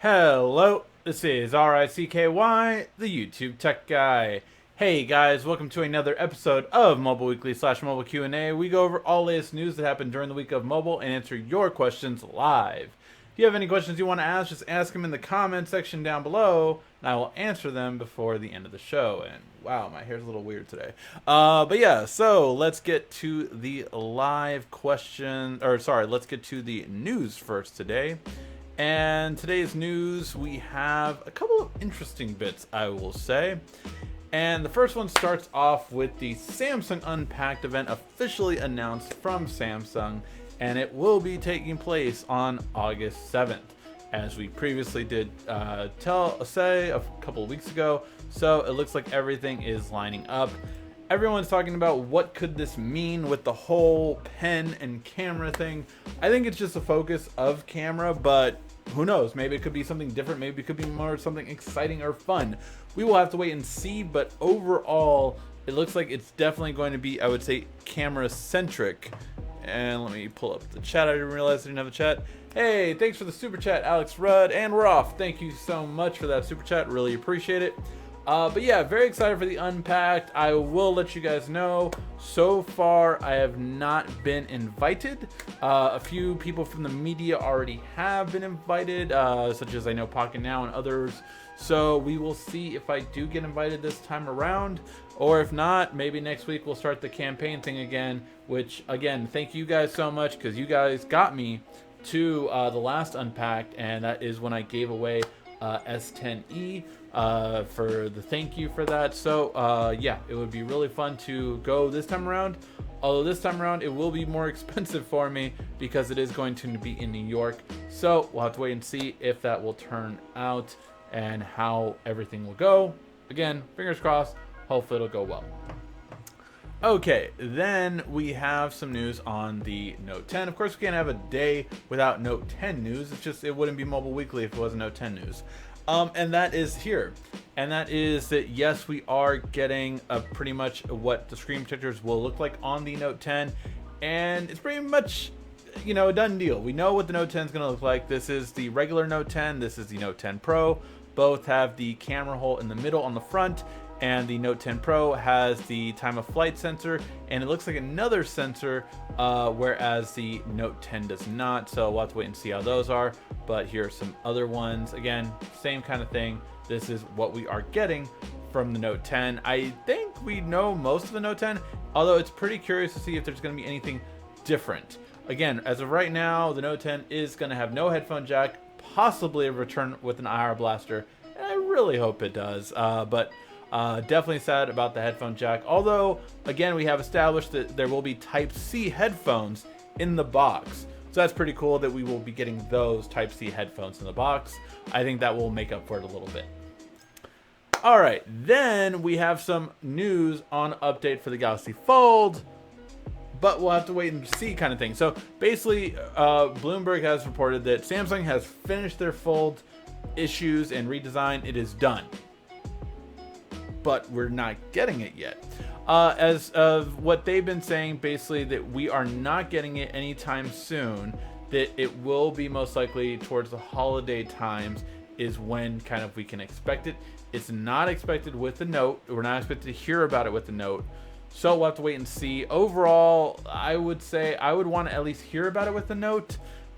Hello, this is RICKY, the YouTube Tech Guy. Hey guys, welcome to another episode of Mobile Weekly / Mobile Q&A. We go over all latest news that happened during the week of mobile and answer your questions live. If you have any questions you want to ask, just ask them in the comment section down below, and I will answer them before the end of the show. And wow, my hair's a little weird today. But yeah, so let's get to the live question, let's get to the news first today. And today's news, we have a couple of interesting bits, I will say. And the first one starts off with the Samsung Unpacked event officially announced from Samsung, and it will be taking place on August 7th, as we previously did say a couple of weeks ago. So it looks like everything is lining up. Everyone's talking about what could this mean with the whole pen and camera thing. I think it's just a focus of camera, but who knows? Maybe it could be something different. Maybe it could be more something exciting or fun. We will have to wait and see, but overall, it looks like it's definitely going to be, I would say, camera-centric. And let me pull up the chat. I didn't realize I didn't have a chat. Hey, thanks for the super chat, Alex Rudd. And we're off. Thank you so much for that super chat. Really appreciate it. But yeah, very excited for the Unpacked. I will let you guys know, so far I have not been invited. A few people from the media already have been invited, such as I know Pocket Now and others. So we will see if I do get invited this time around, or if not, maybe next week we'll start the campaign thing again, which again, thank you guys so much, because you guys got me to the last Unpacked, and that is when I gave away S10e for the thank you for that. So yeah, it would be really fun to go this time around, although this time around it will be more expensive for me because it is going to be in New York. So we'll have to wait and see if that will turn out and how everything will go. Again, fingers crossed, hopefully it'll go well. Okay, then we have some news on the Note 10. Of course, we can't have a day without Note 10 news. It's just, it wouldn't be Mobile Weekly if it wasn't Note 10 news. And that is here. And that is that, yes, we are getting pretty much what the screen protectors will look like on the Note 10. And it's pretty much, you know, a done deal. We know what the Note 10 is going to look like. This is the regular Note 10. This is the Note 10 Pro. Both have the camera hole in the middle on the front, and the Note 10 Pro has the time of flight sensor, and it looks like another sensor, whereas the Note 10 does not. So we'll have to wait and see how those are. But here are some other ones. Again, same kind of thing. This is what we are getting from the Note 10. I think we know most of the Note 10, although it's pretty curious to see if there's going to be anything different. Again, as of right now, the Note 10 is going to have no headphone jack, possibly a return with an IR blaster, and I really hope it does. But definitely sad about the headphone jack. Although, again, we have established that there will be Type-C headphones in the box. So that's pretty cool that we will be getting those Type-C headphones in the box. I think that will make up for it a little bit. All right, then we have some news on update for the Galaxy Fold, but we'll have to wait and see kind of thing. So basically, Bloomberg has reported that Samsung has finished their Fold issues and redesign. It is done. But we're not getting it yet. As of what they've been saying, basically that we are not getting it anytime soon, that it will be most likely towards the holiday times is when kind of we can expect it. It's not expected with the Note. We're not expected to hear about it with the Note. So we'll have to wait and see. Overall, I would say I would want to at least hear about it with the Note.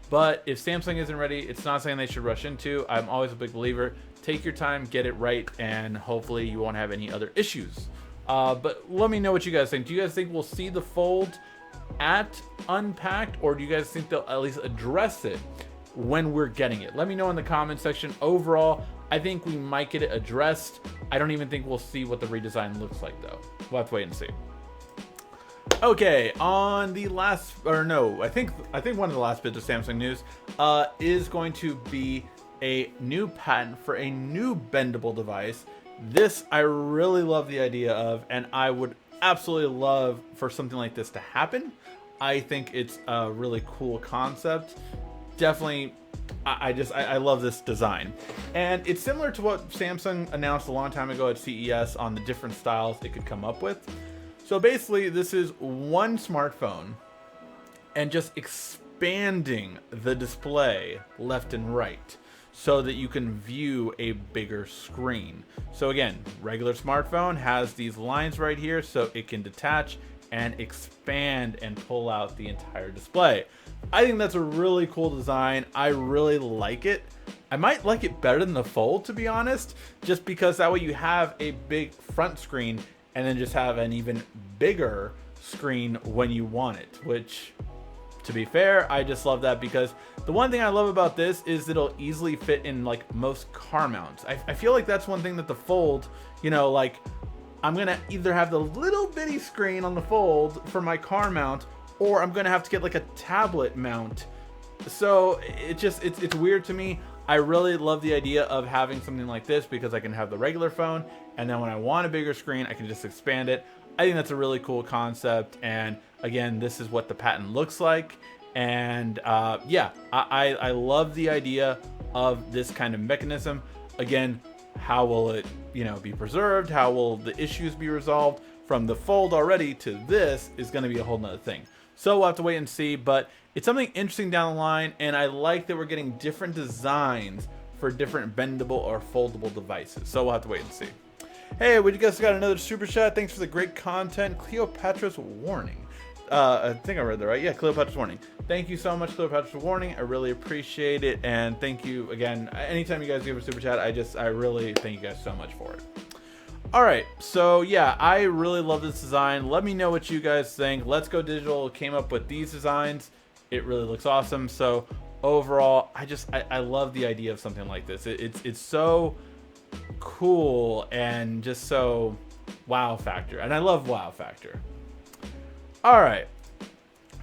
But if Samsung isn't ready, it's not something they should rush into. I'm always a big believer. Take your time, get it right, and hopefully you won't have any other issues. But let me know what you guys think. Do you guys think we'll see the Fold at Unpacked, or do you guys think they'll at least address it when we're getting it? Let me know in the comment section. Overall, I think we might get it addressed. I don't even think we'll see what the redesign looks like, though. We'll have to wait and see. Okay, on the last, or no, I think one of the last bits of Samsung news is going to be a new patent for a new bendable device. This I really love the idea of, and I would absolutely love for something like this to happen. I think it's a really cool concept. Definitely, I love this design. And it's similar to what Samsung announced a long time ago at CES on the different styles it could come up with. So basically, this is one smartphone and just expanding the display left and right. so that you can view a bigger screen. So again, regular smartphone has these lines right here so it can detach and expand and pull out the entire display. I think that's a really cool design. I really like it. I might like it better than the Fold, to be honest, just because that way you have a big front screen and then just have an even bigger screen when you want it, which, to be fair, I just love that, because the one thing I love about this is it'll easily fit in like most car mounts. I feel like that's one thing that the Fold, you know, like I'm gonna either have the little bitty screen on the Fold for my car mount, or I'm gonna have to get like a tablet mount. So it's weird to me. I really love the idea of having something like this, because I can have the regular phone, and then when I want a bigger screen, I can just expand it. I think that's a really cool concept, and again, this is what the patent looks like. And yeah, I love the idea of this kind of mechanism. Again, how will it, you know, be preserved? How will the issues be resolved? From the Fold already to this is going to be a whole nother thing. So we'll have to wait and see, but it's something interesting down the line, and I like that we're getting different designs for different bendable or foldable devices. So we'll have to wait and see. Hey, we just got another super chat. Thanks for the great content. Cleopatra's Warning. I think I read that right. Yeah, Cleopatra's Warning. Thank you so much, Cleopatra's Warning. I really appreciate it, and thank you again. Anytime you guys give a super chat, I really thank you guys so much for it. All right, so yeah, I really love this design. Let me know what you guys think. Let's Go Digital came up with these designs. It really looks awesome. So overall, I love the idea of something like this. It's so cool and just so wow factor, and I love wow factor. All right,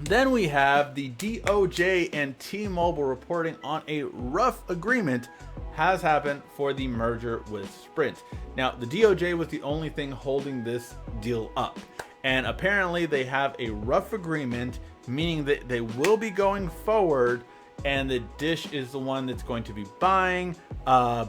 then we have the DOJ and T-Mobile reporting on a rough agreement has happened for the merger with Sprint. Now, the DOJ was the only thing holding this deal up, and apparently they have a rough agreement, meaning that they will be going forward, and the Dish is the one that's going to be buying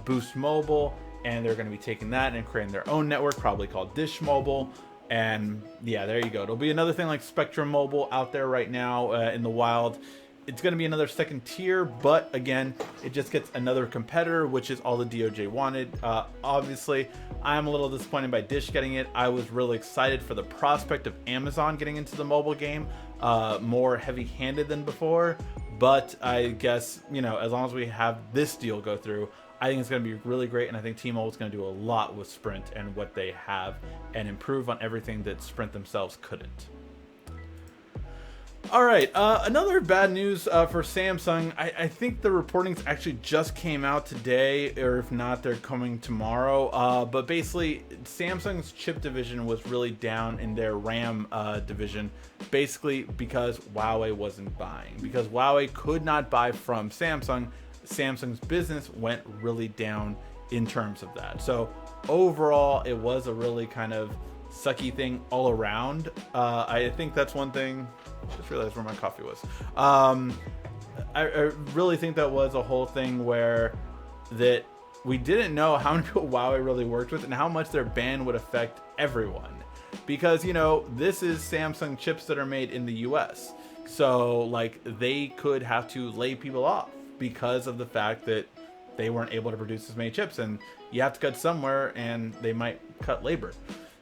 Boost Mobile, and they're going to be taking that and creating their own network, probably called Dish Mobile. And yeah, there you go. It'll be another thing like Spectrum Mobile out there right now in the wild. It's going to be another second tier, but again, it just gets another competitor, which is all the DOJ wanted. Obviously, I'm a little disappointed by Dish getting it. I was really excited for the prospect of Amazon getting into the mobile game, more heavy-handed than before. But I guess, you know, as long as we have this deal go through, I think it's going to be really great, and I think T-Mobile is going to do a lot with Sprint and what they have and improve on everything that Sprint themselves couldn't. All right, another bad news for Samsung. I think the reportings actually just came out today, or if not, they're coming tomorrow. But basically, Samsung's chip division was really down in their RAM division, basically because Huawei wasn't buying. Because Huawei could not buy from Samsung, Samsung's business went really down in terms of that. So overall, it was a really kind of sucky thing all around. I think that's one thing. Just realized where my coffee was. I really think that was a whole thing where that we didn't know how many people Huawei really worked with and how much their ban would affect everyone. Because, you know, this is Samsung chips that are made in the US. So, like, they could have to lay people off because of the fact that they weren't able to produce as many chips. And you have to cut somewhere, and they might cut labor.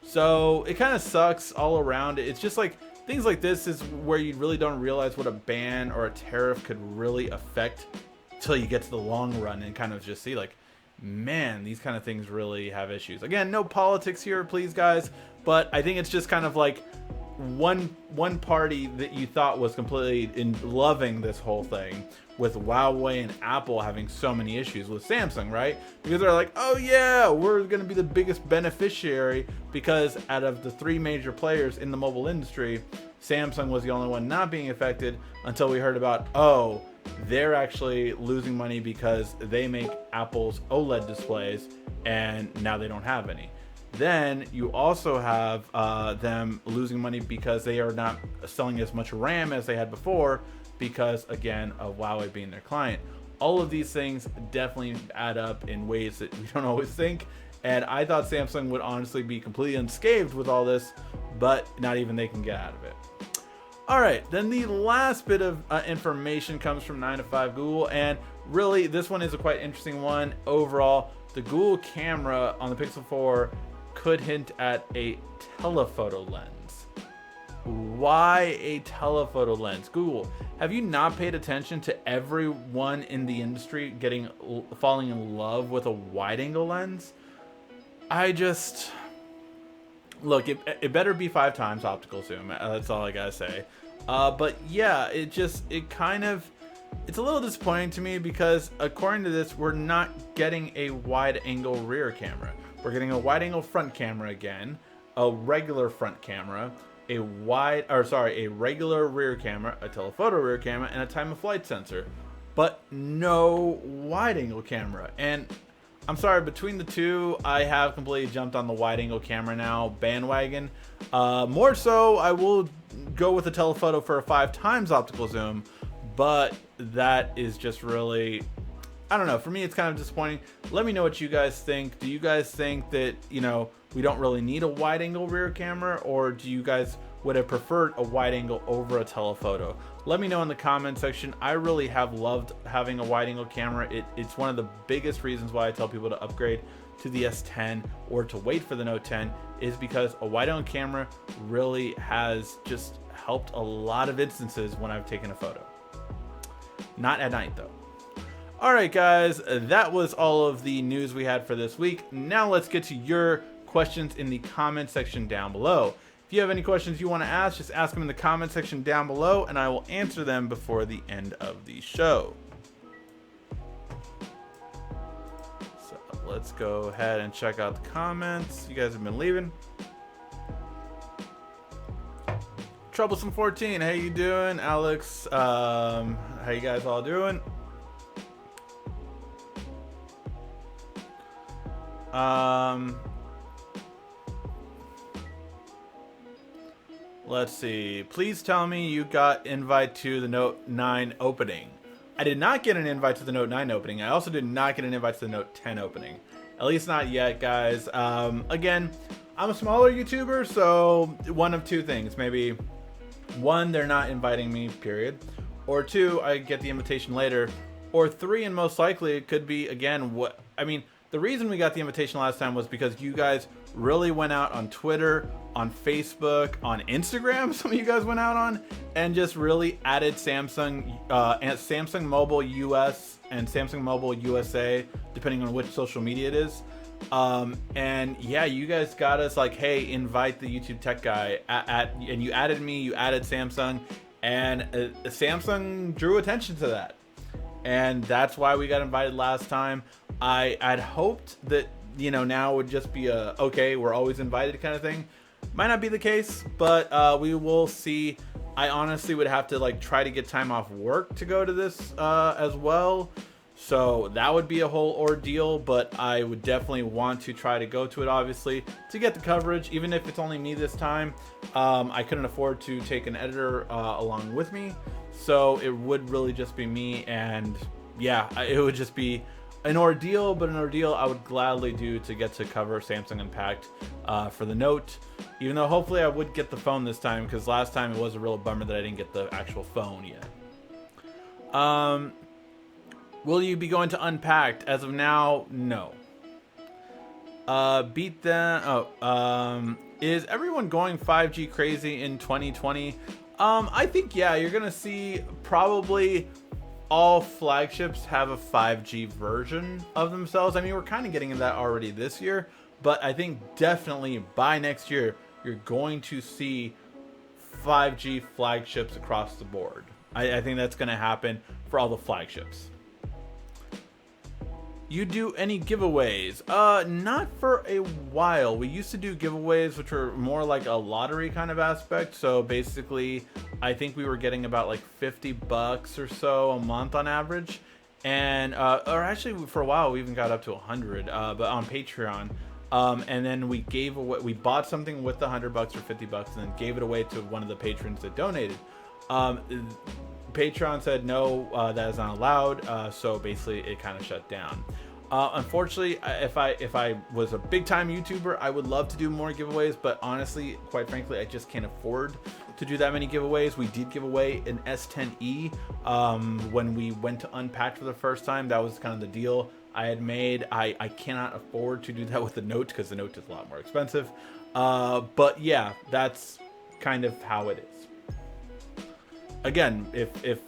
So, it kind of sucks all around. It's just like, things like this is where you really don't realize what a ban or a tariff could really affect till you get to the long run and kind of just see like, man, these kind of things really have issues. Again, no politics here, please, guys. But I think it's just kind of like one party that you thought was completely in loving this whole thing, with Huawei and Apple having so many issues with Samsung, right? Because they're like, oh yeah, we're going to be the biggest beneficiary, because out of the three major players in the mobile industry, Samsung was the only one not being affected, until we heard about, oh, they're actually losing money because they make Apple's OLED displays and now they don't have any. Then you also have them losing money because they are not selling as much RAM as they had before, because again of Huawei being their client. All of these things definitely add up in ways that we don't always think, and I thought Samsung would honestly be completely unscathed with all this, but not even they can get out of it. All right, then the last bit of information comes from 9 to 5 Google, and really this one is a quite interesting one. Overall, the Google camera on the Pixel 4 could hint at a telephoto lens. Why a telephoto lens? Google, have you not paid attention to everyone in the industry falling in love with a wide-angle lens? Look, it better be 5 times optical zoom. That's all I gotta say. But yeah, it's a little disappointing to me because according to this, we're not getting a wide-angle rear camera. We're getting a wide-angle front camera again, a regular front camera, a regular rear camera, a telephoto rear camera, and a time-of-flight sensor, but no wide-angle camera. And I'm sorry, between the two, I have completely jumped on the wide-angle camera now bandwagon. More so, I will go with the telephoto for a 5 times optical zoom, but that is just really, I don't know. For me, it's kind of disappointing. Let me know what you guys think. Do you guys think that, we don't really need a wide-angle rear camera, or do you guys would have preferred a wide-angle over a telephoto? Let me know in the comment section. I really have loved having a wide-angle camera. It's one of the biggest reasons why I tell people to upgrade to the S10 or to wait for the Note 10, is because a wide-angle camera really has just helped a lot of instances when I've taken a photo. Not at night though. All right, guys, that was all of the news we had for this week. Now let's get to your questions in the comment section down below. If you have any questions you want to ask, just ask them in the comment section down below, and I will answer them before the end of the show. So let's go ahead and check out the comments you guys have been leaving. Troublesome 14, how you doing? Alex, how you guys all doing? Let's see. Please tell me you got invite to the Note 9 opening. I did not get an invite to the Note 9 opening. I also did not get an invite to the Note 10 opening. At least not yet, guys. Again, I'm a smaller YouTuber, so one of two things. Maybe one, they're not inviting me, period. Or two, I get the invitation later. Or three, and most likely, it could be, again, the reason we got the invitation last time was because you guys really went out on Twitter, on Facebook, on Instagram, some of you guys went out on, and just really added Samsung and Samsung Mobile US and Samsung Mobile USA, depending on which social media it is. And yeah, you guys got us like, hey, invite the YouTube tech guy and you added me, you added Samsung, and Samsung drew attention to that. And that's why we got invited last time. I'd hoped that, now it would just be okay, we're always invited kind of thing. Might not be the case, but we will see. I honestly would have to try to get time off work to go to this as well. So that would be a whole ordeal, but I would definitely want to try to go to it, obviously, to get the coverage, even if it's only me this time. I couldn't afford to take an editor along with me, so it would really just be me, and yeah, it would just be an ordeal, but an ordeal I would gladly do to get to cover Samsung Unpacked for the Note, even though hopefully I would get the phone this time, because last time it was a real bummer that I didn't get the actual phone yet. Will you be going to Unpacked? As of now, no. Is everyone going 5G crazy in 2020? I think, yeah, you're going to see probably all flagships have a 5G version of themselves. I mean, we're kind of getting that already this year, but I think definitely by next year, you're going to see 5G flagships across the board. I think that's going to happen for all the flagships. You do any giveaways? Not for a while. We used to do giveaways, which were more like a lottery kind of aspect. So basically, I think we were getting about like $50 or so a month on average. And, or actually for a while, we even got up to 100, but on Patreon. And then we gave away, we bought something with the $100 or $50 and then gave it away to one of the patrons that donated. Patreon said no, that is not allowed, so basically it kind of shut down. Unfortunately, if I was a big time YouTuber, I would love to do more giveaways, but honestly, quite frankly, I just can't afford to do that many giveaways. We did give away an S10e when we went to Unpacked for the first time. That was kind of the deal I had made. I cannot afford to do that with the Note because the Note is a lot more expensive. But yeah, that's kind of how it is. Again, if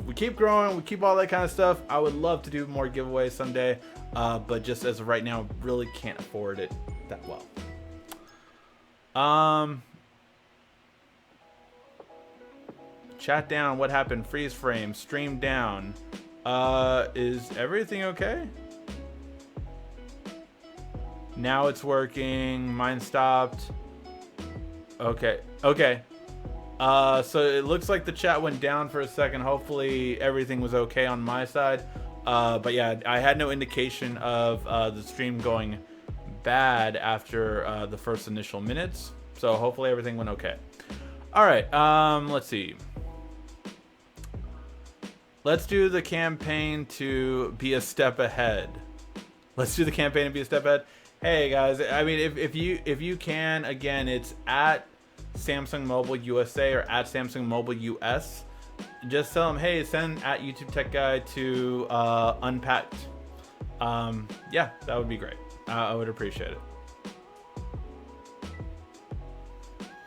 we keep growing, we keep all that kind of stuff, I would love to do more giveaways someday. But just as of right now, really can't afford it that well. Chat down. What happened? Freeze frame. Stream down. Is everything okay? Now it's working. Mine stopped. Okay. Okay. So it looks like the chat went down for a second. Hopefully everything was okay on my side. But yeah, I had no indication of the stream going bad after the first initial minutes. So hopefully everything went okay. All right. Let's see. Let's do the campaign to be a step ahead. Let's do the campaign to be a step ahead. Hey guys, I mean, if you can, again, it's at Samsung Mobile USA or at Samsung Mobile US. Just tell them, hey, send at YouTube Tech Guy to Unpacked. Yeah, that would be great. I would appreciate it.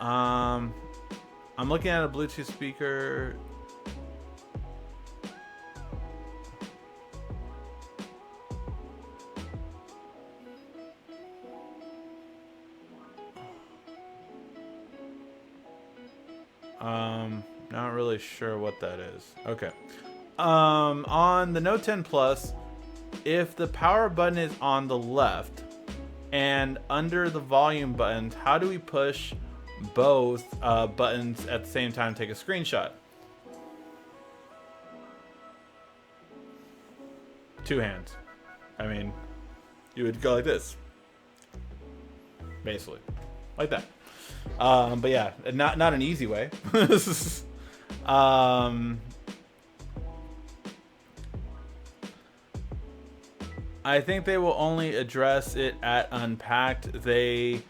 I'm looking at a Bluetooth speaker. Not really sure what that is. Okay. On the Note 10 Plus, if the power button is on the left and under the volume buttons, how do we push both buttons at the same time to take a screenshot? Two hands. I mean, you would go like this. Basically. Like that. But yeah, not an easy way. I think they will only address it at Unpacked. They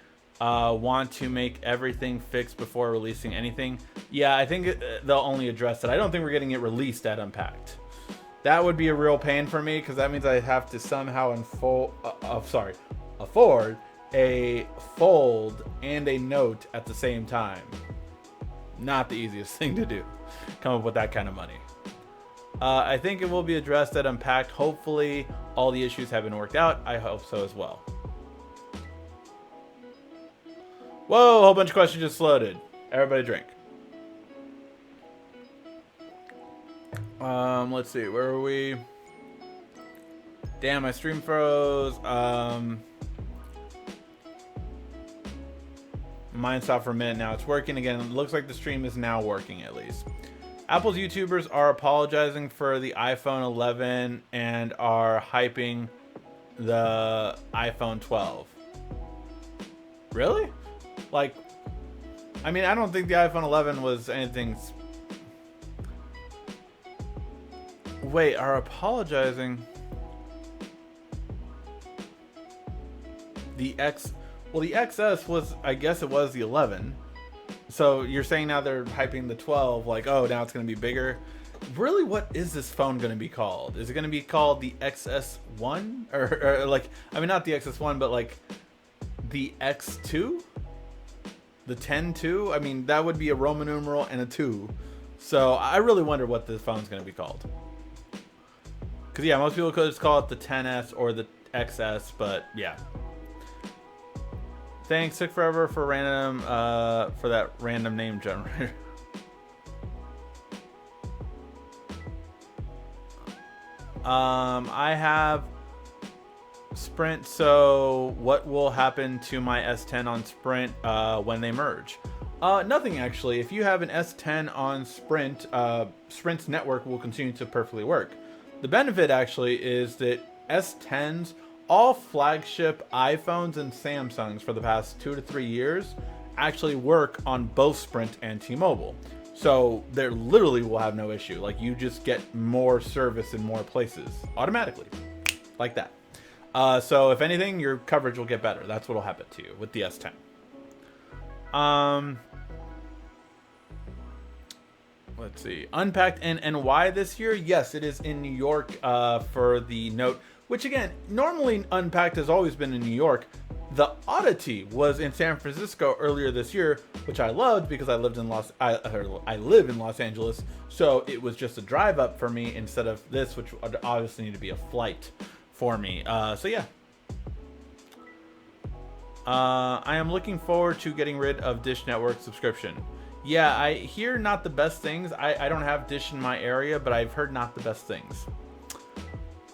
want to make everything fixed before releasing anything. Yeah, I think they'll only address it. I don't think we're getting it released at Unpacked. That would be a real pain for me because that means I have to somehow afford a fold and a Note at the same time. Not the easiest thing to do. Come up with that kind of money. I think it will be addressed at Unpacked. Hopefully all the issues have been worked out. I hope so as well. Whoa, a whole bunch of questions just loaded. Everybody drink. Let's see, where are we? Damn, my stream froze. Mine stopped for a minute. Now it's working again. It looks like the stream is now working at least. Apple's YouTubers are apologizing for the iPhone 11 and are hyping the iPhone 12. Really? Like, I mean, I don't think the iPhone 11 was anything. Wait, are apologizing? Well, the XS was, I guess it was the 11. So you're saying now they're hyping the 12, like, oh, now it's going to be bigger. Really, what is this phone going to be called? Is it going to be called the XS1? Or like, I mean, not the XS1, but like the X2? The 10-2? I mean, that would be a Roman numeral and a 2. So I really wonder what this phone's going to be called. Because, yeah, most people could just call it the 10S or the XS, but yeah. Thanks, took forever for random for that random name generator. I have Sprint, so what will happen to my S10 on Sprint when they merge? Nothing actually. If you have an S10 on Sprint, Sprint's network will continue to perfectly work. The benefit actually is that S10s, all flagship iPhones and Samsungs for the past 2 to 3 years actually work on both Sprint and T-Mobile. So there literally will have no issue. Like, you just get more service in more places automatically, like that. So if anything, your coverage will get better. That's what will happen to you with the S10. Let's see. Unpacked in NY this year. Yes, it is in New York for the Note, which again, normally Unpacked has always been in New York. The Oddity was in San Francisco earlier this year, which I loved because I live in Los Angeles, so it was just a drive up for me instead of this, which would obviously need to be a flight for me. So yeah. I am looking forward to getting rid of Dish Network subscription. Yeah, I hear not the best things. I don't have Dish in my area, but I've heard not the best things.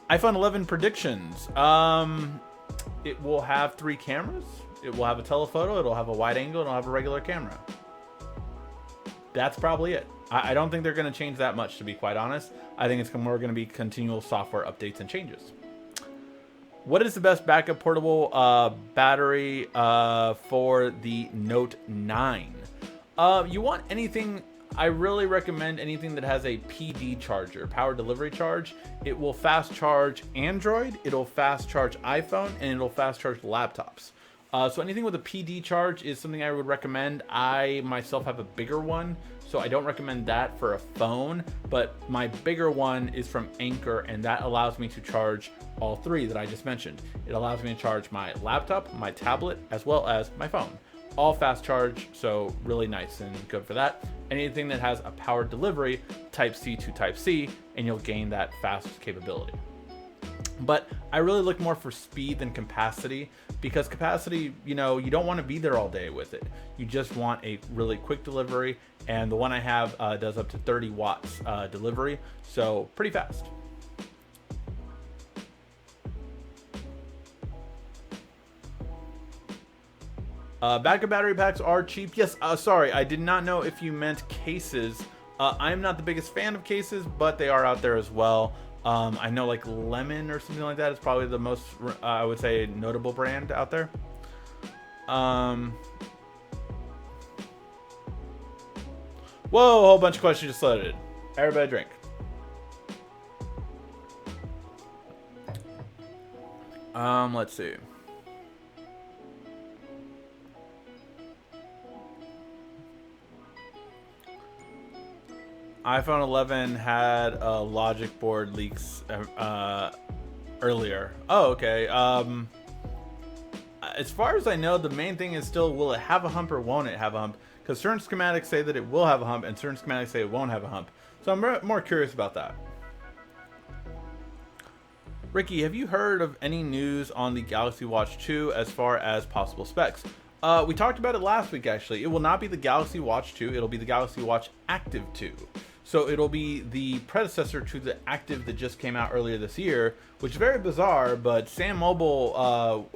iPhone 11 predictions. It will have 3 cameras. It will have a telephoto. It'll have a wide angle. It'll have a regular camera. That's probably it. I don't think they're going to change that much, to be quite honest. I think it's more going to be continual software updates and changes. What is the best backup portable battery for the Note 9? You want anything, I really recommend anything that has a PD charger, power delivery charge. It will fast charge Android, it'll fast charge iPhone, and it'll fast charge laptops. So anything with a PD charge is something I would recommend. I myself have a bigger one, so I don't recommend that for a phone, but my bigger one is from Anker, and that allows me to charge all 3 that I just mentioned. It allows me to charge my laptop, my tablet, as well as my phone. All fast charge, so really nice and good for that. Anything that has a power delivery, type C to type C, and you'll gain that fast capability. But I really look more for speed than capacity, because capacity, you don't want to be there all day with it. You just want a really quick delivery, and the one I have does up to 30 watts delivery, so pretty fast. Backup battery packs are cheap. Yes, sorry, I did not know if you meant cases. I'm not the biggest fan of cases, but they are out there as well. I know like Lemon or something like that is probably the most, I would say, notable brand out there. Whoa, a whole bunch of questions just loaded. Everybody drink. Let's see. iPhone 11 had logic board leaks earlier. Oh, okay. As far as I know, the main thing is still, will it have a hump or won't it have a hump? Because certain schematics say that it will have a hump, and certain schematics say it won't have a hump. So I'm more curious about that. Ricky, have you heard of any news on the Galaxy Watch 2 as far as possible specs? We talked about it last week, actually. It will not be the Galaxy Watch 2. It'll be the Galaxy Watch Active 2. So it'll be the predecessor to the Active that just came out earlier this year, which is very bizarre, but Sam Mobile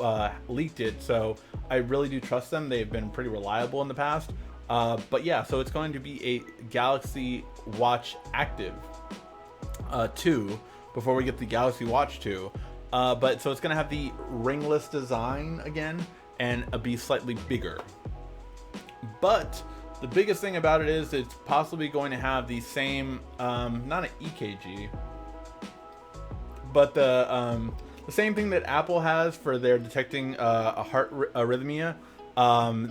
leaked it, so I really do trust them. They've been pretty reliable in the past. But yeah, so it's going to be a Galaxy Watch Active 2 before we get the Galaxy Watch 2. But so it's going to have the ringless design again and be slightly bigger. But the biggest thing about it is it's possibly going to have the same, not an EKG, but the same thing that Apple has for their detecting a heart arrhythmia.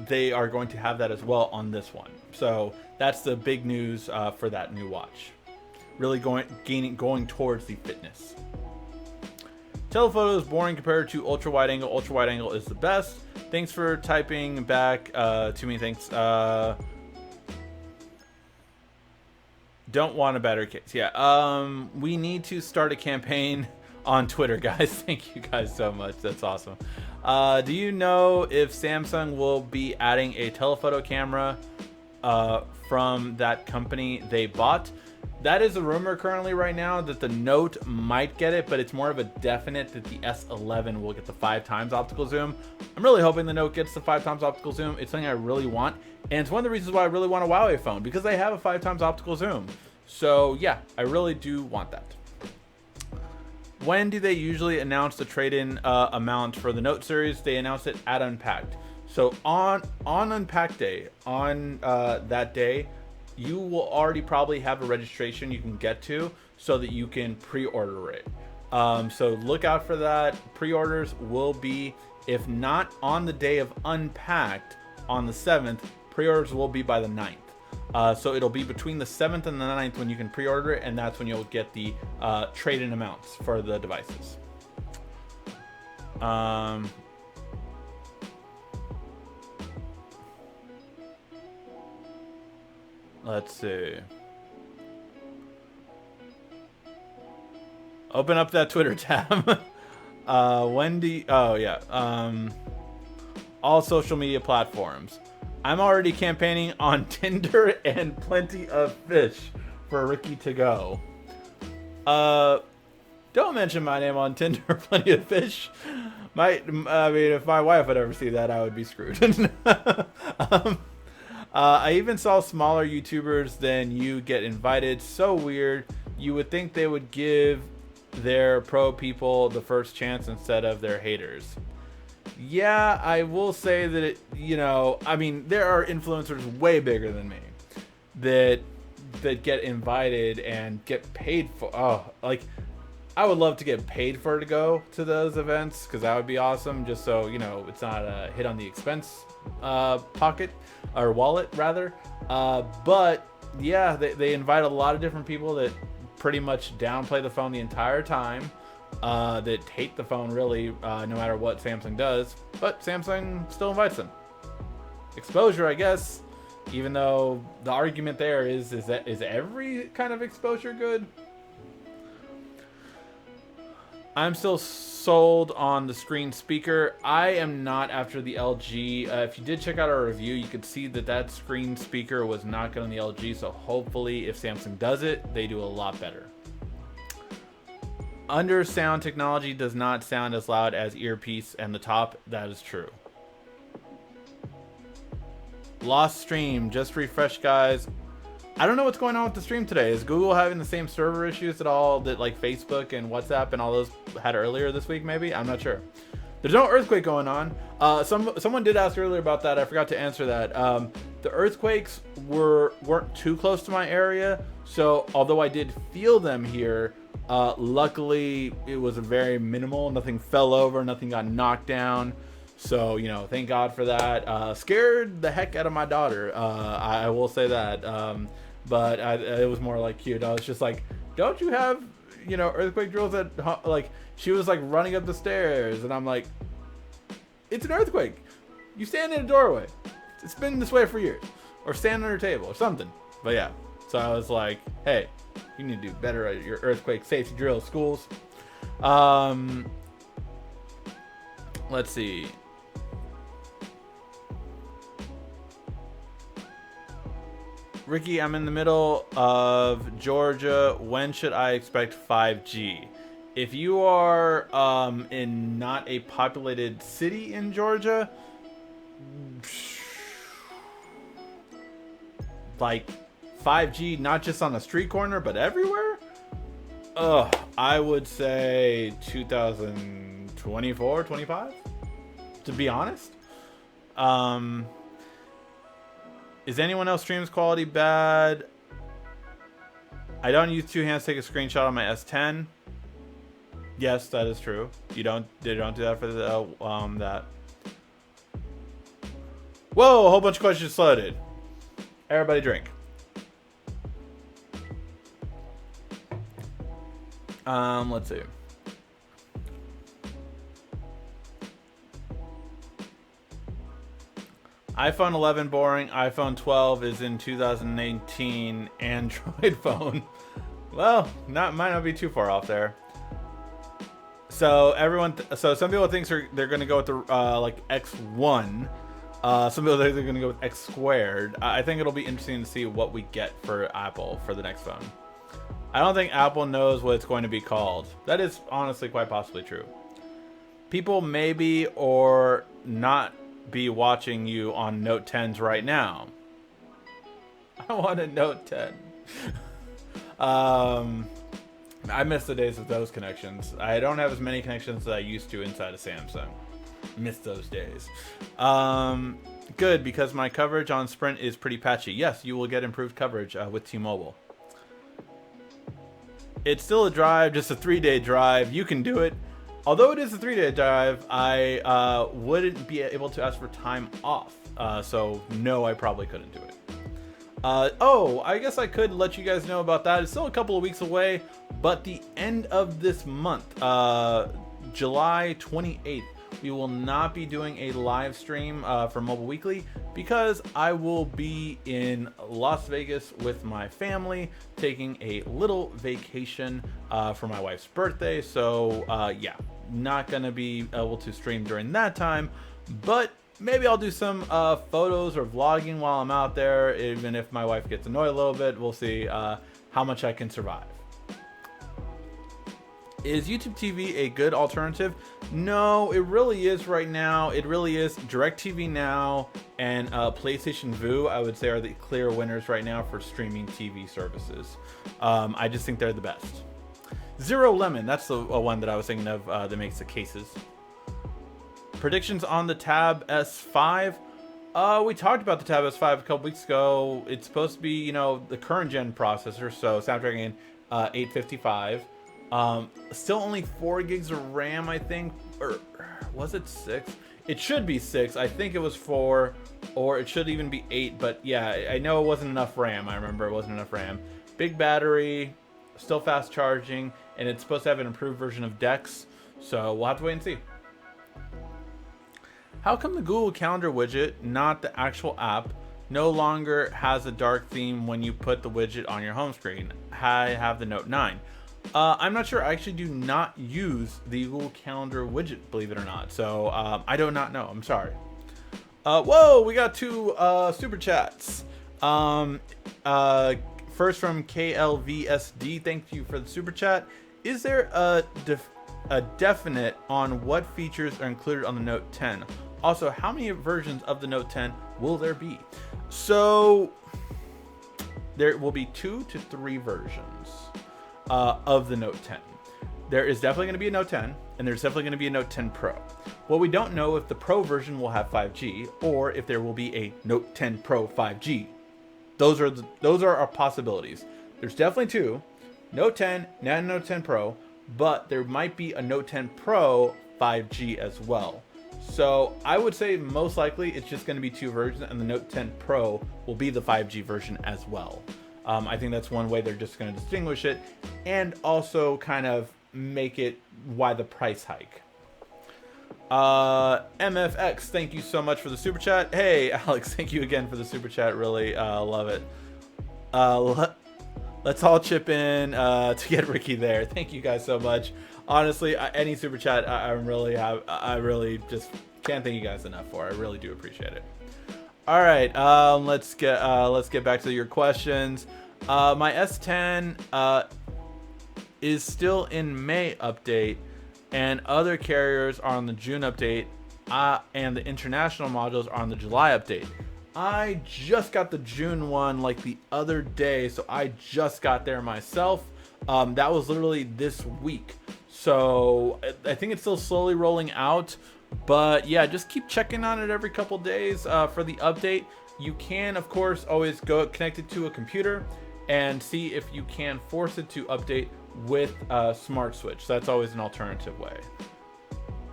They are going to have that as well on this one. So that's the big news for that new watch. Really going towards the fitness. Telephoto is boring compared to ultra wide angle. Ultra wide angle is the best. Thanks for typing back to me. Thanks. Don't want a battery case. Yeah. We need to start a campaign on Twitter, guys. Thank you guys so much. That's awesome. Do you know if Samsung will be adding a telephoto camera from that company they bought? That is a rumor currently right now that the Note might get it, but it's more of a definite that the S11 will get the 5x optical zoom. I'm really hoping the Note gets the 5x optical zoom. It's something I really want, and it's one of the reasons why I really want a Huawei phone, because they have a 5x optical zoom. So yeah, I really do want that. When do they usually announce the trade-in amount for the Note series? They announce it at Unpacked. So on Unpacked Day, on that day, you will already probably have a registration you can get to so that you can pre-order it. So look out for that. Pre-orders will be, if not on the day of Unpacked on the 7th, pre-orders will be by the 9th. So it'll be between the 7th and the 9th when you can pre-order it, and that's when you'll get the trade-in amounts for the devices. Let's see. Open up that Twitter tab. Wendy. Oh, yeah. All social media platforms. I'm already campaigning on Tinder and Plenty of Fish for Ricky to go. Don't mention my name on Tinder or Plenty of Fish. I mean, if my wife would ever see that, I would be screwed. I even saw smaller YouTubers than you get invited. So weird. You would think they would give their pro people the first chance instead of their haters. Yeah, I will say that it, I mean, there are influencers way bigger than me that get invited and get paid for. I would love to get paid for to go to those events, because that would be awesome. Just so it's not a hit on the expense pocket or wallet rather. But yeah, they invite a lot of different people that pretty much downplay the phone the entire time. That hate the phone really, no matter what Samsung does, but Samsung still invites them. Exposure, I guess, even though the argument there is every kind of exposure good? I'm still sold on the screen speaker. I am not after the LG. If you did check out our review, you could see that screen speaker was not good on the LG, so hopefully if Samsung does it, they do a lot better. Under sound technology does not sound as loud as earpiece and the top. That is true. Lost stream. Just refresh, guys. I don't know what's going on with the stream today. Is Google having the same server issues at all that like Facebook and WhatsApp and all those had earlier this week? Maybe, I'm not sure. There's no earthquake going on. Someone did ask earlier about that. I forgot to answer that. The earthquakes weren't too close to my area, so although I did feel them here, luckily it was a very minimal. Nothing fell over. Nothing got knocked down. So thank God for that. Scared the heck out of my daughter. I will say that. But it was more like cute. I was just like, don't you have, earthquake drills at like, she was like running up the stairs and I'm like, it's an earthquake. You stand in a doorway. It's been this way for years. Or stand on a table or something. But yeah, so I was like, hey, you need to do better at your earthquake safety drills, schools. Let's see. Ricky, I'm in the middle of Georgia. When should I expect 5G? If you are in not a populated city in Georgia, like 5G, not just on a street corner, but everywhere? I would say 2024, 25, to be honest. Is anyone else stream's quality bad? I don't use two hands to take a screenshot on my S10. Yes, that is true. They don't do that for the that. Whoa, a whole bunch of questions just loaded. Everybody drink. Let's see. iPhone 11 boring. iPhone 12 is in 2018 Android phone. Well, might not be too far off there. So some people think they're going to go with the like X1. Some people think they're going to go with X squared. I think it'll be interesting to see what we get for Apple for the next phone. I don't think Apple knows what it's going to be called. That is honestly quite possibly true. People maybe or not be watching you on Note 10s right now. I want a Note 10. I miss the days of those connections. I don't have as many connections as I used to inside of Samsung. Miss those days. Good, because my coverage on Sprint is pretty patchy. Yes, you will get improved coverage with T-Mobile. It's still a drive, just a 3-day drive. You can do it. Although it is a 3-day drive, I wouldn't be able to ask for time off. So no, I probably couldn't do it. Oh, I guess I could let you guys know about that. It's still a couple of weeks away, but the end of this month, July 28th, we will not be doing a live stream for Mobile Weekly because I will be in Las Vegas with my family taking a little vacation for my wife's birthday. So yeah, not gonna be able to stream during that time, but maybe I'll do some photos or vlogging while I'm out there, even if my wife gets annoyed a little bit. We'll see how much I can survive. Is YouTube TV a good alternative? No, it really is right now. It really is. DirecTV Now and PlayStation Vue, I would say, are the clear winners right now for streaming TV services. I just think they're the best. Zero Lemon, that's the one that I was thinking of that makes the cases. Predictions on the Tab S5. We talked about the Tab S5 a couple weeks ago. It's supposed to be, you know, the current gen processor, so Snapdragon 855. Still only 4 gigs of RAM, I think, or was it 6? It should be 6. I think it was 4, or it should even be 8. But yeah, I know it wasn't enough RAM. I remember it wasn't enough RAM. Big battery, still fast charging, and it's supposed to have an improved version of Dex. So we'll have to wait and see. How come the Google Calendar widget, not the actual app, no longer has a dark theme when you put the widget on your home screen? I have the Note 9. I'm not sure. I actually do not use the Google Calendar widget, believe it or not. So I do not know. I'm sorry. Whoa, we got 2 super chats. First from KLVSD, thank you for the super chat. Is there a definite on what features are included on the Note 10? Also, how many versions of the Note 10 will there be? So there will be 2 to 3 versions of the Note 10. There is definitely going to be a Note 10, and there's definitely going to be a Note 10 Pro. What we don't know if the Pro version will have 5G or if there will be a Note 10 Pro 5G. Those are our possibilities. There's definitely 2, Note 10 and Note 10 Pro, but there might be a Note 10 Pro 5G as well. So I would say most likely it's just going to be 2 versions, and the Note 10 Pro will be the 5G version as well. I think that's one way they're just going to distinguish it, and also kind of make it why the price hike. MFX, thank you so much for the super chat. Hey, Alex, thank you again for the super chat. Really love it. Let's all chip in to get Ricky there. Thank you guys so much. Honestly, any super chat, I really just can't thank you guys enough for. I really do appreciate it. All right, let's get back to your questions. My S10 is still in May update, and other carriers are on the June update, and the international modules are on the July update. I just got the June one like the other day, so I just got there myself. That was literally this week, so I think it's still slowly rolling out. But yeah, just keep checking on it every couple days for the update. You can, of course, always go connect it to a computer and see if you can force it to update with Smart Switch. That's always an alternative way.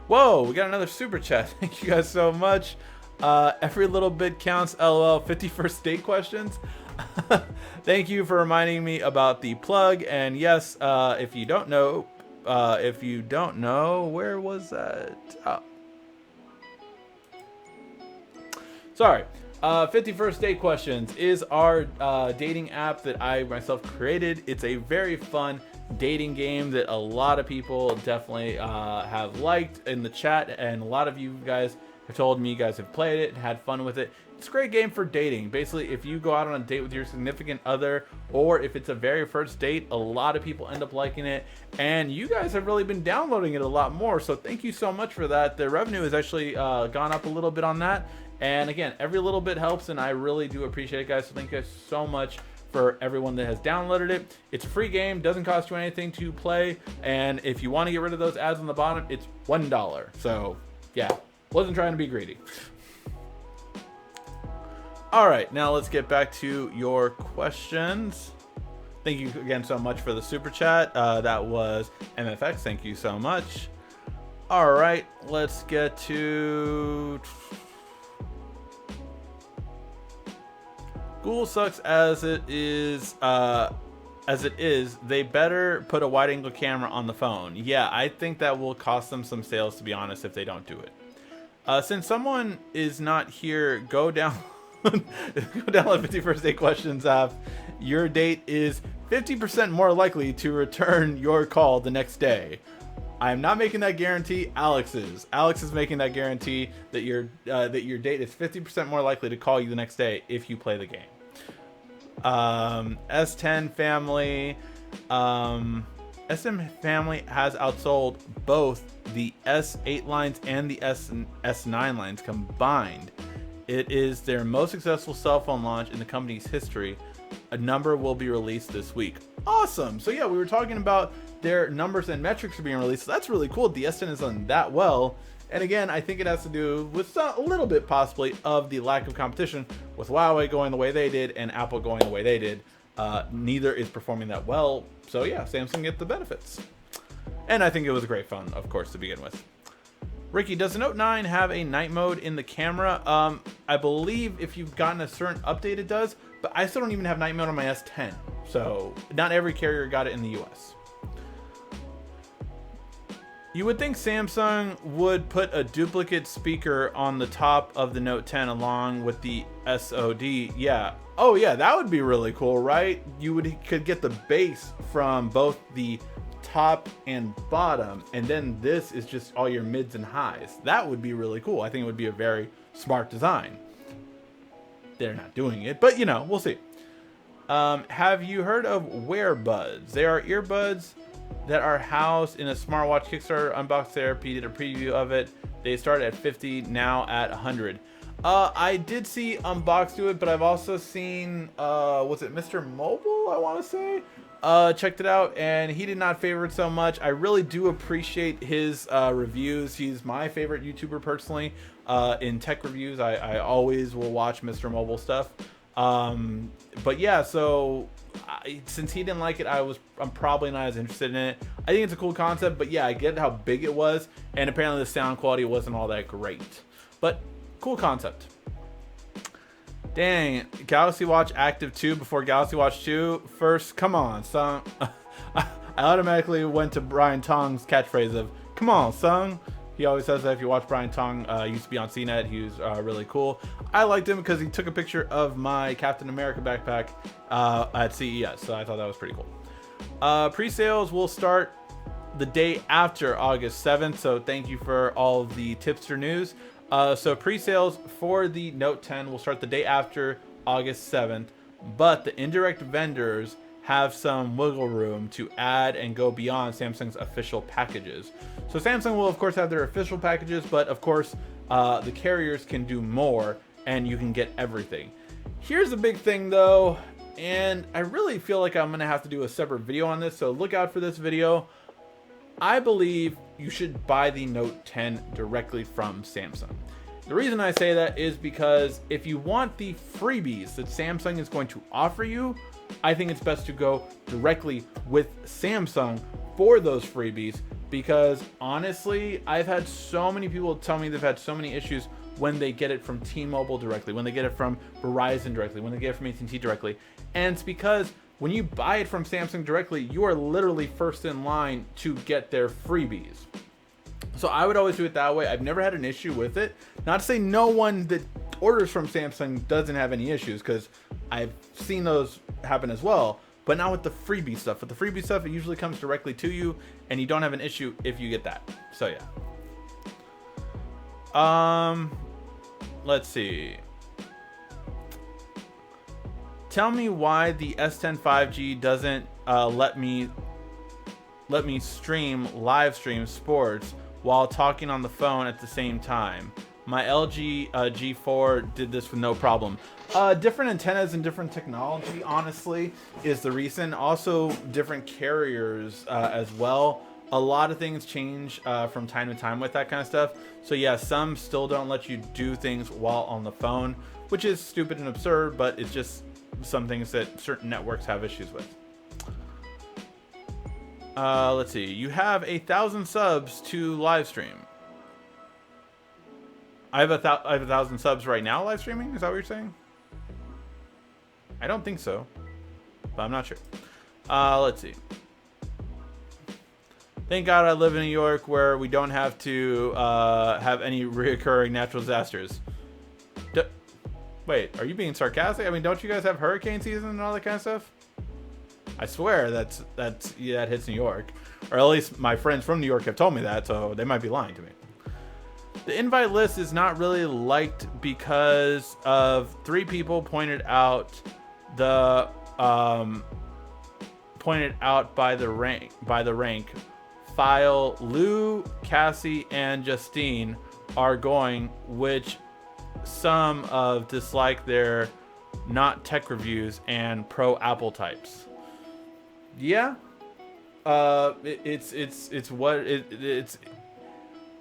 Whoa, we got another super chat. Thank you guys so much. Every little bit counts. LOL. 51st date questions. Thank you for reminding me about the plug. And yes, if you don't know, where was that? Oh. Sorry. 51st Date Questions is our dating app that I myself created. It's a very fun dating game that a lot of people definitely have liked in the chat, and a lot of you guys have told me you guys have played it and had fun with it. It's a great game for dating. Basically, if you go out on a date with your significant other, or if it's a very first date, a lot of people end up liking it, and you guys have really been downloading it a lot more, so thank you so much for that. The revenue has actually gone up a little bit on that, and again, every little bit helps, and I really do appreciate it, guys. So thank you guys so much for everyone that has downloaded it. It's a free game, doesn't cost you anything to play, and if you want to get rid of those ads on the bottom, it's $1. So yeah, wasn't trying to be greedy. All right, now let's get back to your questions. Thank you again so much for the super chat. That was MFX. Thank you so much. All right, let's get to Google sucks as it is. They better put a wide angle camera on the phone. Yeah, I think that will cost them some sales, to be honest, if they don't do it. Since someone is not here, go down go download 50 First Date Questions app. Your date is 50% more likely to return your call the next day. I am not making that guarantee. Alex is. Alex is making that guarantee that your date is 50% more likely to call you the next day if you play the game. S10 family. S10 family has outsold both the S8 lines and the S9 lines combined. It is their most successful cell phone launch in the company's history. A number will be released this week. Awesome. So yeah, we were talking about their numbers and metrics are being released. So that's really cool. The S10 has done that well. And again, I think it has to do with a little bit possibly of the lack of competition with Huawei going the way they did and Apple going the way they did. Neither is performing that well. So yeah, Samsung get the benefits. And I think it was a great phone, of course, to begin with. Ricky, does the Note 9 have a night mode in the camera? I believe if you've gotten a certain update, it does. But I still don't even have night mode on my S10. So not every carrier got it in the US. You would think Samsung would put a duplicate speaker on the top of the Note 10 along with the SOD. Yeah. Oh yeah, that would be really cool, right? You could get the bass from both the top and bottom, and then this is just all your mids and highs. That would be really cool. I think it would be a very smart design. They're not doing it, but you know, we'll see. Have you heard of Wearbuds? They are earbuds that are housed in a smartwatch. Kickstarter Unbox Therapy did a preview of it. They started at 50, now at 100. I did see Unbox do it, but I've also seen, was it Mr. Mobile, I want to say? Checked it out, and he did not favor it so much. I really do appreciate his reviews. He's my favorite YouTuber personally. In tech reviews, I always will watch Mr. Mobile stuff. But yeah, so since he didn't like it, I'm probably not as interested in it. I think it's a cool concept, but yeah, I get how big it was, and apparently the sound quality wasn't all that great. But cool concept. Dang, Galaxy Watch Active 2 before Galaxy Watch 2. First, come on, son. I automatically went to Brian Tong's catchphrase of, come on, son. He always says that. If you watch Brian Tong, used to be on CNET. He was really cool. I liked him because he took a picture of my Captain America backpack at CES, so I thought that was pretty cool. Pre-sales will start the day after August 7th, so thank you for all of the tipster news. So pre-sales for the Note 10 will start the day after August 7th, but the indirect vendors have some wiggle room to add and go beyond Samsung's official packages. So Samsung will of course have their official packages, but of course the carriers can do more and you can get everything. Here's the big thing though, and I really feel like I'm gonna have to do a separate video on this, so look out for this video. I believe you should buy the Note 10 directly from Samsung. The reason I say that is because if you want the freebies that Samsung is going to offer you, I think it's best to go directly with Samsung for those freebies, because honestly, I've had so many people tell me they've had so many issues when they get it from T-Mobile directly, when they get it from Verizon directly, when they get it from AT&T directly. And it's because when you buy it from Samsung directly, you are literally first in line to get their freebies. So I would always do it that way. I've never had an issue with it. Not to say no one that orders from Samsung doesn't have any issues, because I've seen those happen as well, but not with the freebie stuff. With the freebie stuff, it usually comes directly to you, and you don't have an issue if you get that. So yeah. Let's see. Tell me why the S10 5G doesn't let me live stream sports while talking on the phone at the same time. My LG G4 did this with no problem. Different antennas and different technology, honestly, is the reason. Also, different carriers as well. A lot of things change from time to time with that kind of stuff. So yeah, some still don't let you do things while on the phone, which is stupid and absurd, but it's just some things that certain networks have issues with. Let's see. You have 1,000 subs to live stream. I have 1,000 subs right now live streaming. Is that what you're saying? I don't think so, but I'm not sure. Let's see. Thank God I live in New York where we don't have to have any reoccurring natural disasters. Wait, are you being sarcastic? I mean, don't you guys have hurricane season and all that kind of stuff? I swear that hits New York. Or at least my friends from New York have told me that, so they might be lying to me. The invite list is not really liked because of 3 people pointed out by the rank file Lou, Cassie, and Justine are going, which some of dislike their not tech reviews and pro Apple types. Yeah, it's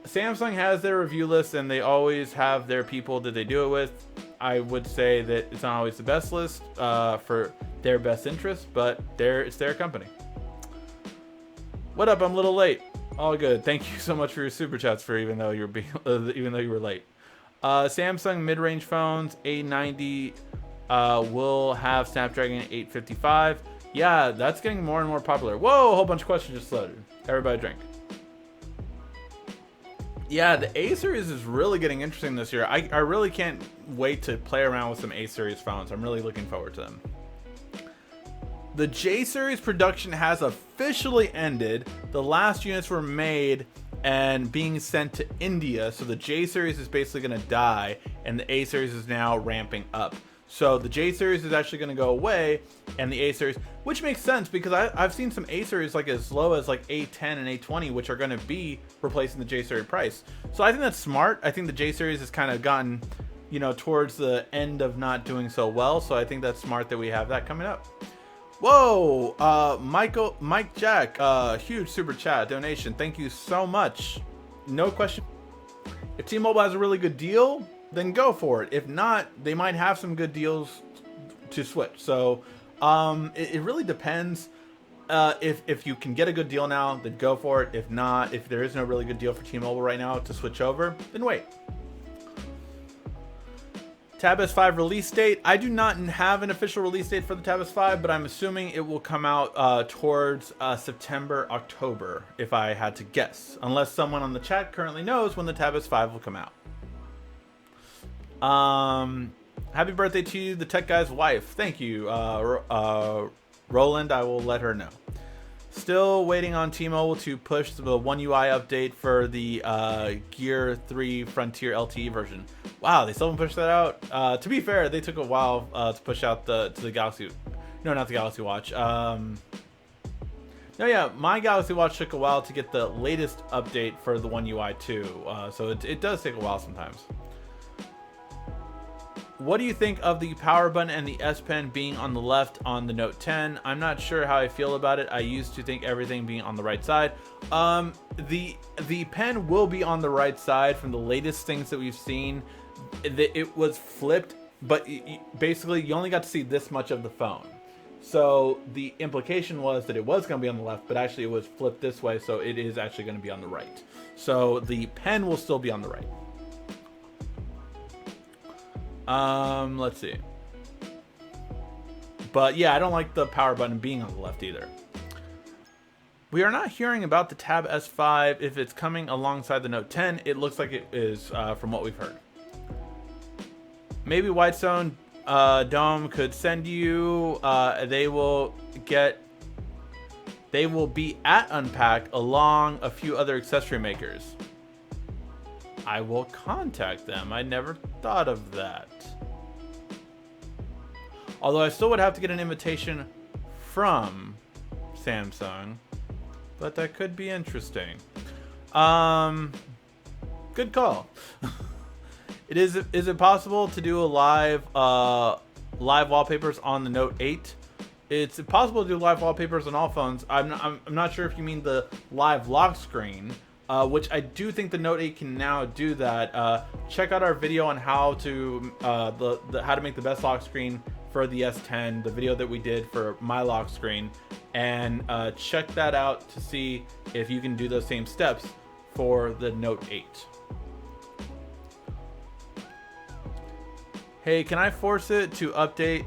Samsung has their review list and they always have their people that they do it with. I would say that it's not always the best list for their best interest, but it's their company. What up? I'm a little late. All good. Thank you so much for your super chats for even though you were late. Samsung mid-range phones A90 will have Snapdragon 855. Yeah, that's getting more and more popular. Whoa, a whole bunch of questions just loaded. Everybody drink. Yeah, the A series is really getting interesting this year. I really can't wait to play around with some A series phones. I'm really looking forward to them. The J series production has officially ended. The last units were made and being sent to India. So the J series is basically going to die and the A series is now ramping up. So the J series is actually going to go away and the A series, which makes sense because I've seen some A series like as low as like A10 and A20, which are going to be replacing the J series price. So I think that's smart. I think the J series has kind of gotten, towards the end of not doing so well. So I think that's smart that we have that coming up. Whoa, Mike Jack, huge super chat donation. Thank you so much. No question. If T-Mobile has a really good deal, then go for it. If not, they might have some good deals to switch. So it really depends. If you can get a good deal now, then go for it. If not, if there is no really good deal for T-Mobile right now to switch over, then wait. Tab S5 release date. I do not have an official release date for the Tab S5, but I'm assuming it will come out towards September, October, if I had to guess. Unless someone on the chat currently knows when the Tab S5 will come out. Happy birthday to you, the tech guy's wife. Thank you, Roland. I will let her know. Still waiting on T-Mobile to push the One UI update for the Gear 3 Frontier LTE version. Wow, they still haven't pushed that out. To be fair, they took a while to push out to the Galaxy. No, not the Galaxy Watch. No, yeah, my Galaxy Watch took a while to get the latest update for the One UI 2. So it does take a while sometimes. What do you think of the power button and the S Pen being on the left on the Note 10? I'm not sure how I feel about it. I used to think everything being on the right side. The pen will be on the right side from the latest things that we've seen. It was flipped, but basically you only got to see this much of the phone. So the implication was that it was going to be on the left, but actually it was flipped this way, so it is actually going to be on the right. So the pen will still be on the right. Let's see. But yeah, I don't like the power button being on the left either. We are not hearing about the Tab S5 if it's coming alongside the Note 10. It looks like it is from what we've heard. Maybe Whitestone Dome could send you. They will be at Unpacked along a few other accessory makers. I will contact them. I never thought of that. Although I still would have to get an invitation from Samsung. But that could be interesting. Good call. Is it possible to do a live wallpapers on the Note 8? It's possible to do live wallpapers on all phones. I'm not sure if you mean the live lock screen. Which I do think the Note 8 can now do that. Check out our video on how to how to make the best lock screen for the S10, the video that we did for my lock screen, and check that out to see if you can do those same steps for the Note 8. Hey, can I force it to update,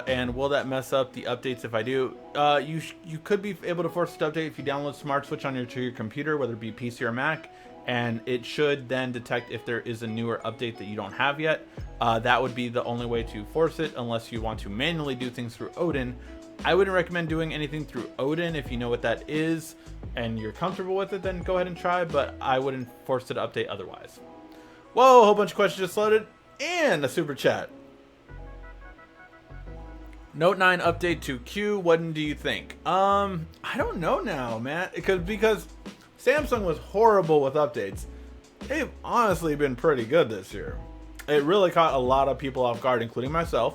and will that mess up the updates if I do? You could be able to force it to update if you download Smart Switch to your computer, whether it be PC or Mac, and it should then detect if there is a newer update that you don't have yet. That would be the only way to force it, unless you want to manually do things through Odin. I wouldn't recommend doing anything through Odin. If you know what that is and you're comfortable with it, then go ahead and try, but I wouldn't force it to update otherwise. Whoa, a whole bunch of questions just loaded. And a super chat. Note 9 update to Q. What do you think? I don't know now, man. Because Samsung was horrible with updates. They've honestly been pretty good this year. It really caught a lot of people off guard, including myself.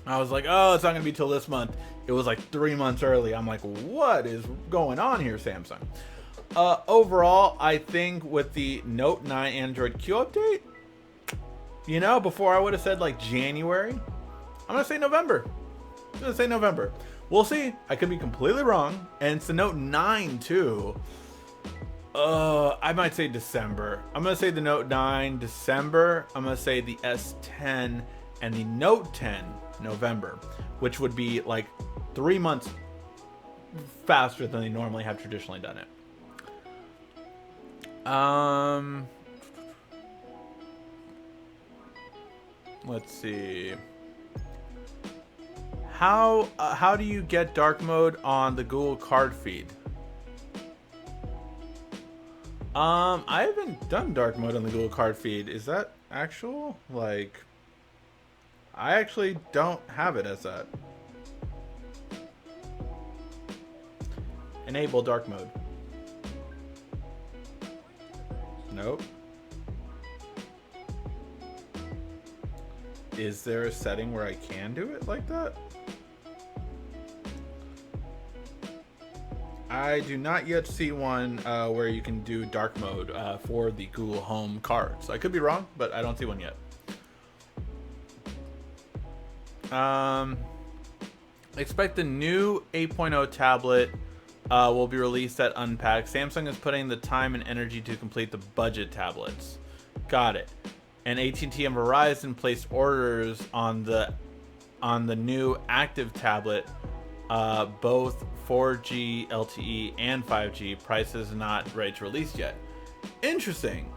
I was like, oh, it's not going to be till this month. It was like 3 months early. I'm like, what is going on here, Samsung? Overall, I think with the Note 9 Android Q update, you know, before I would have said like January, I'm going to say November. We'll see. I could be completely wrong. And it's the Note 9 too. I might say December. I'm going to say the Note 9 December. I'm going to say the S10 and the Note 10 November, which would be like 3 months faster than they normally have traditionally done it. Let's see. How do you get dark mode on the Google Card feed? I haven't done dark mode on the Google Card feed. Is that actual? Like, I actually don't have it as that. Enable dark mode. Nope. Is there a setting where I can do it like that? I do not yet see one where you can do dark mode for the Google Home cards. I could be wrong, but I don't see one yet. Expect the new 8.0 tablet will be released at Unpacked. Samsung is putting the time and energy to complete the budget tablets. Got it. And AT&T and Verizon placed orders on the new active tablet, both 4G LTE and 5G. Prices not ready to release yet. Interesting.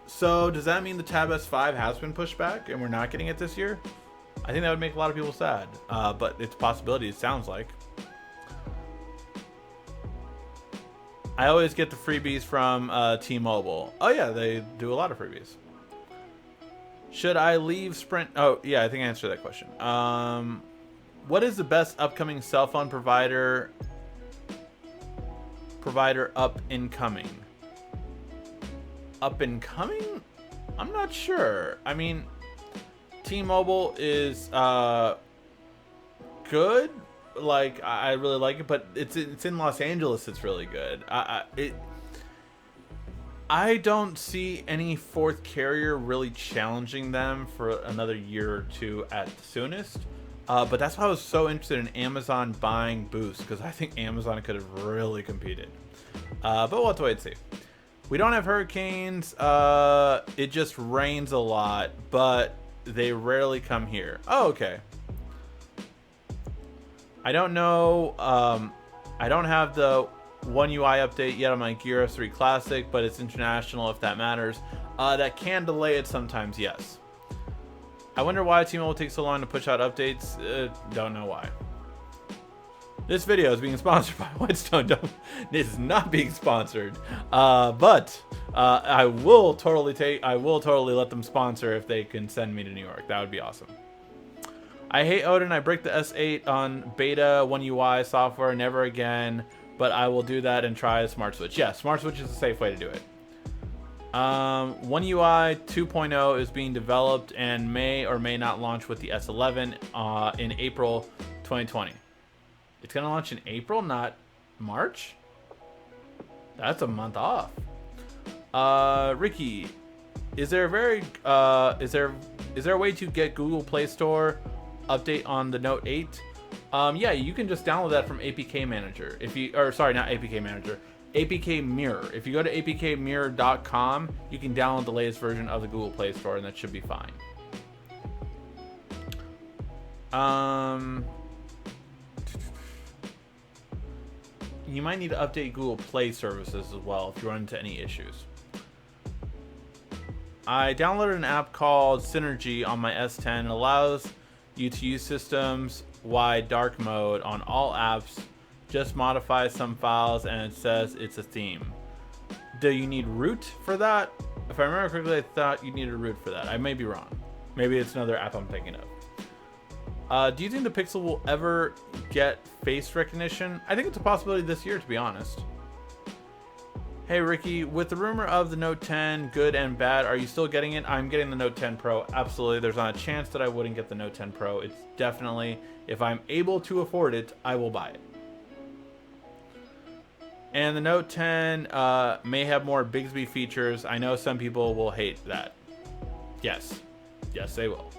So does that mean the Tab S5 has been pushed back and we're not getting it this year? I think that would make a lot of people sad, but it's a possibility, it sounds like. I always get the freebies from T-Mobile. Oh yeah, they do a lot of freebies. Should I leave Sprint? Oh yeah, I think I answered that question. What is the best upcoming cell phone provider up and coming? Up and coming? I'm not sure. I mean, T-Mobile is good. Like, I really like it, but it's in Los Angeles. It's really good. I don't see any fourth carrier really challenging them for another year or two at the soonest. But that's why I was so interested in Amazon buying Boost, because I think Amazon could have really competed. But we'll have to wait and see. We don't have hurricanes. It just rains a lot, but they rarely come here. Oh, okay. I don't know. I don't have the One UI update yet on my Gear S3 Classic, but it's international if that matters. That can delay it sometimes, yes. I wonder why T-Mobile takes so long to push out updates. Don't know why. This video is being sponsored by Whitestone. This is not being sponsored, but I will totally let them sponsor if they can send me to New York. That would be awesome. I hate Odin. I break the S8 on beta One UI software. Never again. But I will do that and try a Smart Switch. Yeah, Smart Switch is a safe way to do it. One UI 2.0 is being developed and may or may not launch with the S11 in April 2020. It's going to launch in April, not March? That's a month off. Ricky, is there a way to get Google Play Store update on the Note 8, yeah, you can just download that from APK Manager. If you, or sorry, not APK Manager, APK Mirror. If you go to apkmirror.com, you can download the latest version of the Google Play Store, and that should be fine. You might need to update Google Play services as well if you run into any issues. I downloaded an app called Synergy on my S10. It allows you to use systems-wide dark mode on all apps. Just modify some files and it says it's a theme. Do you need root for that? If I remember correctly, I thought you needed root for that. I may be wrong. Maybe it's another app I'm thinking of. Do you think the Pixel will ever get face recognition? I think it's a possibility this year, to be honest. Hey Ricky, with the rumor of the Note 10 good and bad, are you still getting it? I'm getting the Note 10 Pro. Absolutely. There's not a chance that I wouldn't get the Note 10 Pro. It's definitely, if I'm able to afford it, I will buy it. And the Note 10 may have more Bixby features. I know some people will hate that. Yes. Yes, they will.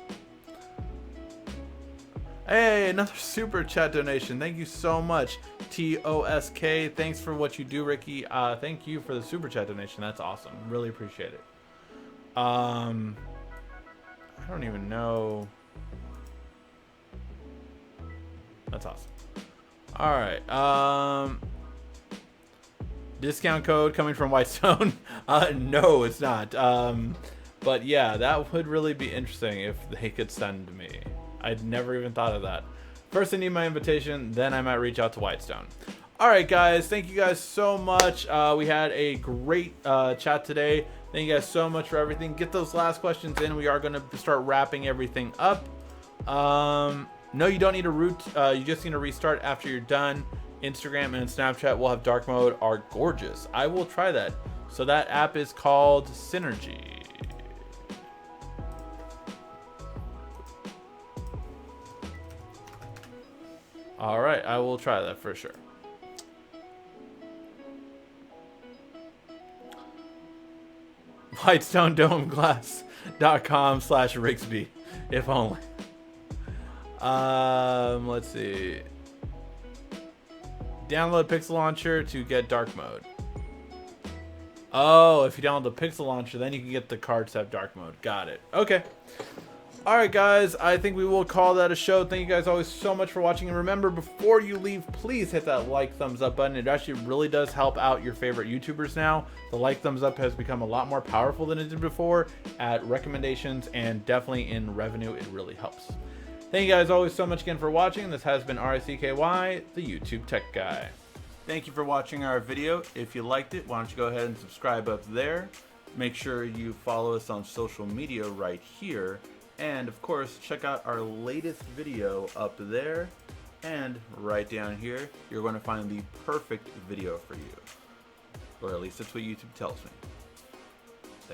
Hey, another super chat donation. Thank you so much, TOSK. Thanks for what you do, Ricky. Thank you for the super chat donation. That's awesome. Really appreciate it. I don't even know. That's awesome. All right. Discount code coming from Whitestone. No, it's not. But yeah, that would really be interesting if they could send me. I'd never even thought of that. First I need my invitation, then I might reach out to Whitestone. Alright guys, thank you guys so much. We had a great chat today. Thank you guys so much for everything. Get those last questions in. We are going to start wrapping everything up. No, you don't need a root. You just need to restart after you're done. Instagram and Snapchat will have dark mode, are gorgeous. I will try that. So that app is called Synergy. All right, I will try that for sure. WhitestoneDomeGlass.com/Rigsby, if only. Let's see. Download Pixel Launcher to get dark mode. Oh, if you download the Pixel Launcher, then you can get the cards to have dark mode. Got it. Okay. Alright guys, I think we will call that a show. Thank you guys always so much for watching. And remember, before you leave, please hit that like, thumbs up button. It actually really does help out your favorite YouTubers now. The like, thumbs up has become a lot more powerful than it did before at recommendations, and definitely in revenue. It really helps. Thank you guys always so much again for watching. This has been RICKY, the YouTube Tech Guy. Thank you for watching our video. If you liked it, why don't you go ahead and subscribe up there. Make sure you follow us on social media right here. And of course, check out our latest video up there, and right down here, you're going to find the perfect video for you. Or at least that's what YouTube tells me.